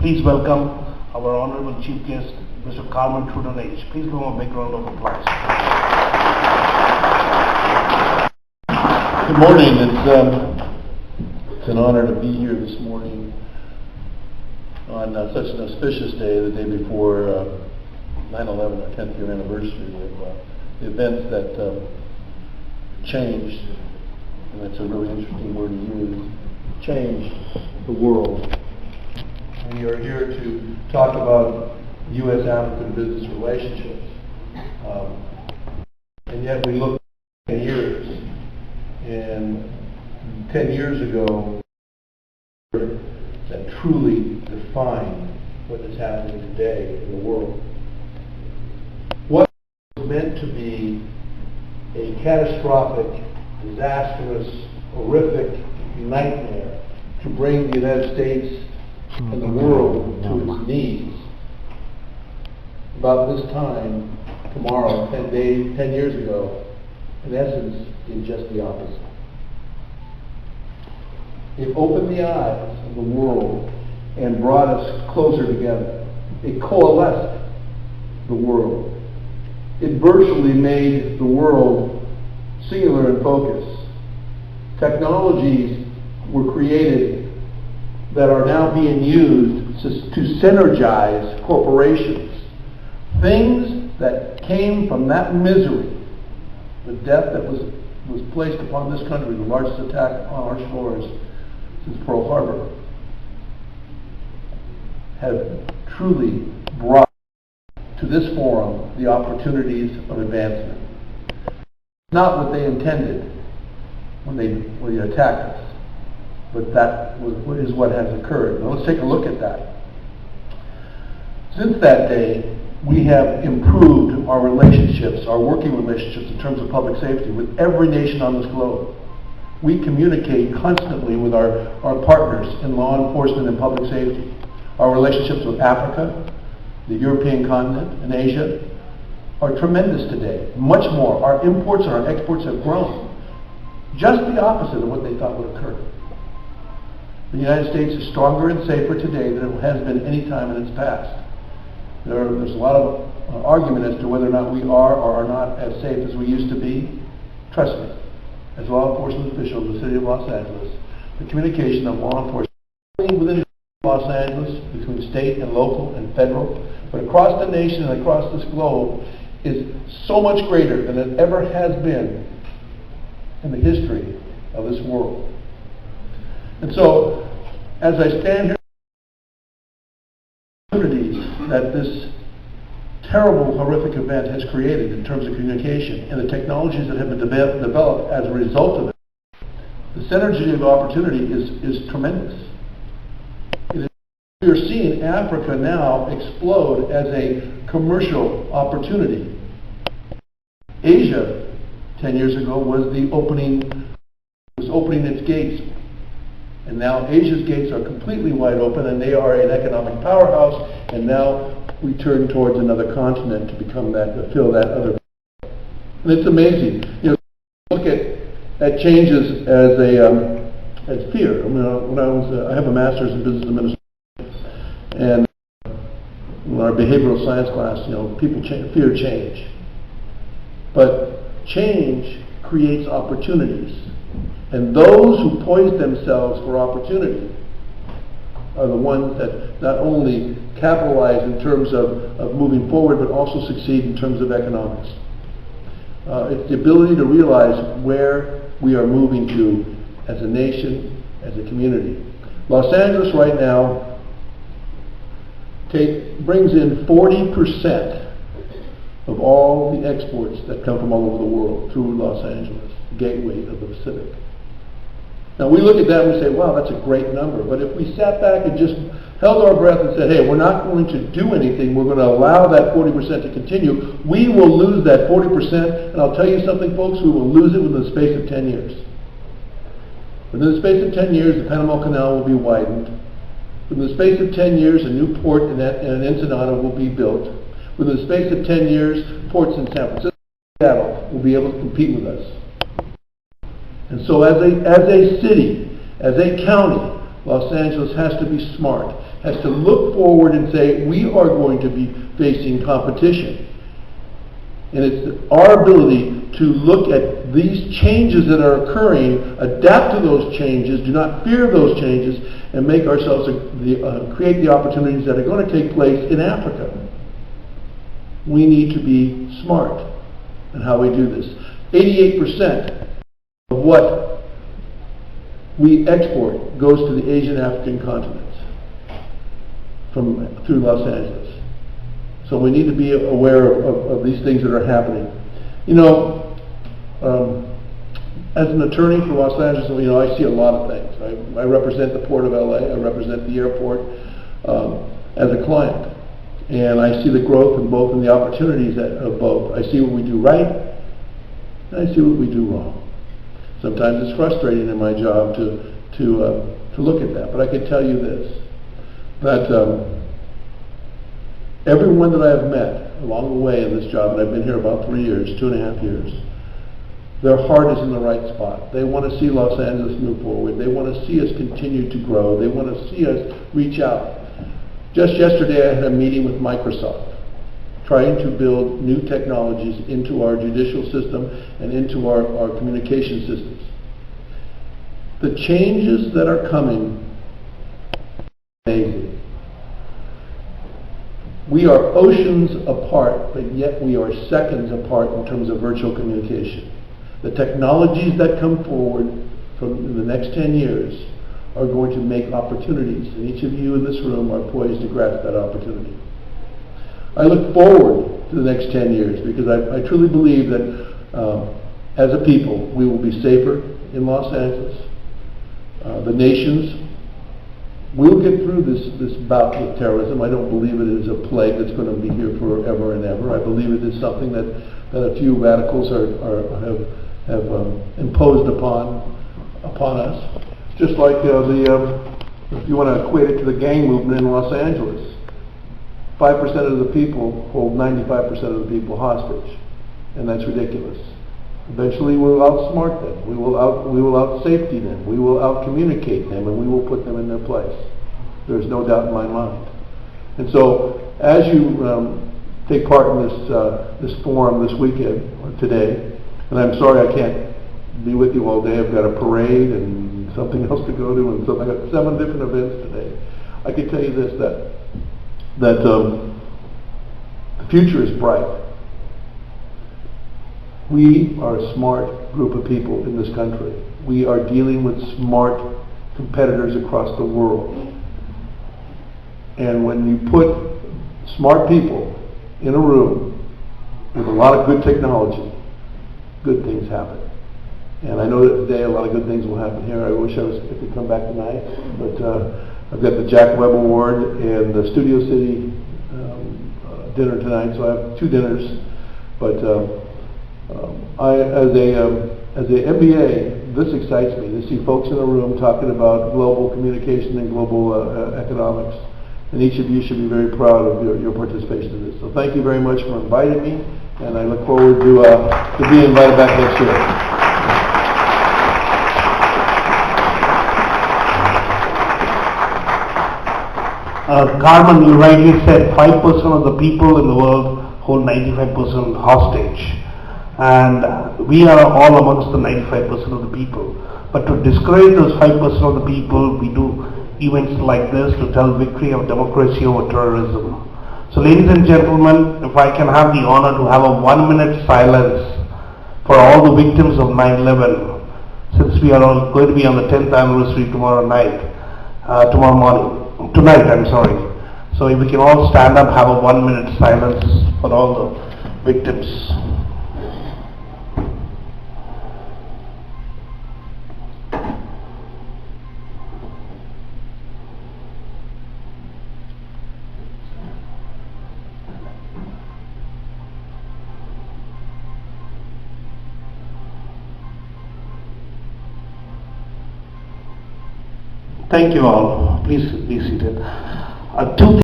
Please welcome our Honorable Chief Guest, Mr. Carmen Trutanich. Please give him a big round of applause. Good morning. It's an honor to be here this morning on such an auspicious day, the day before 9/11, our 10th year anniversary of the events that changed, and that's a really interesting word to use, changed the world. We are here to talk about US-African business relationships. And yet we look 10 years, and 10 years ago, that truly defined what is happening today in the world. What was meant to be a catastrophic, disastrous, horrific nightmare to bring the United States and the world to its knees. About this time, tomorrow, 10 years ago, in essence, is just the opposite. It opened the eyes of the world and brought us closer together. It coalesced the world. It virtually made the world singular in focus. Technologies were created that are now being used to synergize corporations. Things that came from that misery, the death that was placed upon this country, the largest attack on our shores since Pearl Harbor, have truly brought to this forum the opportunities of advancement. Not what they intended when they attacked us, but that is what has occurred. Now let's take a look at that. Since that day, we have improved our relationships, our working relationships in terms of public safety with every nation on this globe. We communicate constantly with our partners in law enforcement and public safety. Our relationships with Africa, the European continent, and Asia are tremendous today. Much more. Our imports and our exports have grown. Just the opposite of what they thought would occur. The United States is stronger and safer today than it has been any time in its past. There's a lot of argument as to whether or not we are or are not as safe as we used to be. Trust me, as law enforcement officials in the city of Los Angeles, the communication of law enforcement within Los Angeles, between state and local and federal, but across the nation and across this globe, is so much greater than it ever has been in the history of this world. And so, as I stand here, that this terrible, horrific event has created in terms of communication and the technologies that have been developed as a result of it, the synergy of opportunity is tremendous. We are seeing Africa now explode as a commercial opportunity. Asia, 10 years ago, was opening its gates. And now Asia's gates are completely wide open, and they are an economic powerhouse. And now we turn towards another continent to become that, to fill that other. And it's amazing. Look at changes as fear. I mean, I have a master's in business administration, and in our behavioral science class, people fear change, but change creates opportunities. And those who poise themselves for opportunity are the ones that not only capitalize in terms of moving forward, but also succeed in terms of economics. It's the ability to realize where we are moving to as a nation, as a community. Los Angeles right now brings in 40% of all the exports that come from all over the world through Los Angeles, gateway of the Pacific. Now we look at that and we say, wow, that's a great number. But if we sat back and just held our breath and said, hey, we're not going to do anything, we're going to allow that 40% to continue, we will lose that 40%. And I'll tell you something, folks, we will lose it within the space of 10 years. Within the space of 10 years, the Panama Canal will be widened. Within the space of 10 years, a new port in Ensenada will be built. Within the space of 10 years, ports in San Francisco and Seattle will be able to compete with us. And so as a city, as a county, Los Angeles has to be smart, has to look forward and say, we are going to be facing competition. And it's our ability to look at these changes that are occurring, adapt to those changes, do not fear those changes, and make ourselves create the opportunities that are going to take place in Africa. We need to be smart in how we do this. 88% of what we export goes to the Asian African continents through Los Angeles. So we need to be aware of these things that are happening. You know, as an attorney for Los Angeles, you know, I see a lot of things. I represent the Port of LA, I represent the airport as a client. And I see the growth in both and the opportunities of both. I see what we do right, and I see what we do wrong. Sometimes it's frustrating in my job to look at that. But I can tell you this, that everyone that I have met along the way in this job, and I've been here about 3 years, 2.5 years, their heart is in the right spot. They want to see Los Angeles move forward. They want to see us continue to grow. They want to see us reach out. Just yesterday I had a meeting with Microsoft, trying to build new technologies into our judicial system and into our communication systems. The changes that are coming are amazing. We are oceans apart, but yet we are seconds apart in terms of virtual communication. The technologies that come forward in the next 10 years are going to make opportunities, and each of you in this room are poised to grasp that opportunity. I look forward to the next 10 years because I truly believe that as a people we will be safer in Los Angeles. The nations will get through this bout with terrorism. I don't believe it is a plague that's going to be here forever and ever. I believe it is something that a few radicals have imposed upon us. Just like if you want to equate it to the gang movement in Los Angeles, 5% of the people hold 95% of the people hostage, and that's ridiculous. Eventually, we will outsmart them. We will out-safety them. We will out-communicate them, and we will put them in their place. There's no doubt in my mind. And so, as you take part in this forum this weekend or today, and I'm sorry I can't be with you all day. I've got a parade and something else to go to, and so I got 7 different events today. I can tell you this, that the future is bright. We are a smart group of people in this country. We are dealing with smart competitors across the world. And when you put smart people in a room with a lot of good technology, good things happen. And I know that today a lot of good things will happen here. I wish I could come back tonight, but I've got the Jack Webb Award and the Studio City dinner tonight, so I have 2 dinners. But as a MBA, this excites me to see folks in the room talking about global communication and global economics. And each of you should be very proud of your participation in this. So thank you very much for inviting me, and I look forward to being invited back next year. Carmen, you rightly said 5% of the people in the world hold 95% hostage. And we are all amongst the 95% of the people. But to discourage those 5% of the people, we do events like this to tell victory of democracy over terrorism. So ladies and gentlemen, if I can have the honor to have a 1-minute silence for all the victims of 9/11, since we are all going to be on the 10th anniversary tomorrow morning. Tonight, I'm sorry. So if we can all stand up, have a 1-minute silence for all the victims. Thank you all. Please be seated. Two